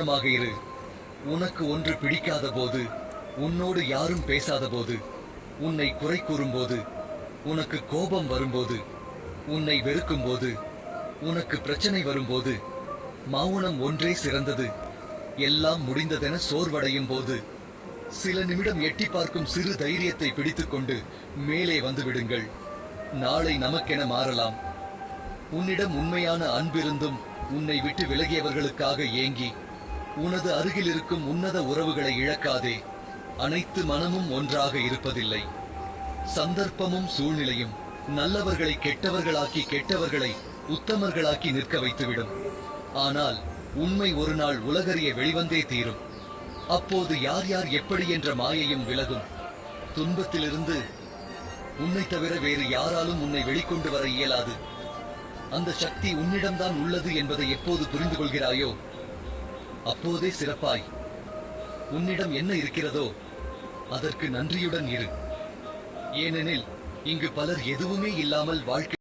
மௌனமாக இரு. உனக்கு ஒன்று பிடிக்காத போது, உன்னோடு யாரும் பேசாத போது, உன்னை குறை கூறும்போது, உனக்கு கோபம் வரும்போது, உன்னை வெறுக்கும் போது, உனக்கு பிரச்சனை வரும்போது, மௌனம் ஒன்றே சிறந்தது. எல்லாம் முடிந்ததென சோர்வடையும் போது சில நிமிடம் எட்டி பார்க்கும் சிறு தைரியத்தை பிடித்துக்கொண்டு மேலே வந்து விடுங்கள். நாளை நமக்கென மாறலாம். உன்னிடம் உண்மையான அன்பிருந்தும் உன்னை விட்டு விலகியவர்களுக்காக ஏங்கி உனது அருகில் இருக்கும் உன்னத உறவுகளை இழக்காதே. அனைத்து மனமும் ஒன்றாக இருப்பதில்லை. சந்தர்ப்பமும் சூழ்நிலையும் நல்லவர்களை கெட்டவர்களாக்கி, கெட்டவர்களை உத்தமர்களாக்கி நிற்க வைத்துவிடும். ஆனால் உண்மை ஒரு நாள் உலகறிய வெளிவந்தே தீரும். அப்போது யார் யார் எப்படி என்ற மாயையும் விலகும். துன்பத்திலிருந்து உன்னை தவிர வேறு யாராலும் உன்னை வெளிக்கொண்டு வர இயலாது. அந்த சக்தி உன்னிடம்தான் உள்ளது என்பதை எப்போது புரிந்து கொள்கிறாயோ அப்போதே சிறப்பாய். உன்னிடம் என்ன இருக்கிறதோ அதற்கு நன்றியுடன் இரு. ஏனெனில் இங்கு பலர் எதுவுமே இல்லாமல் வாழ்க்கை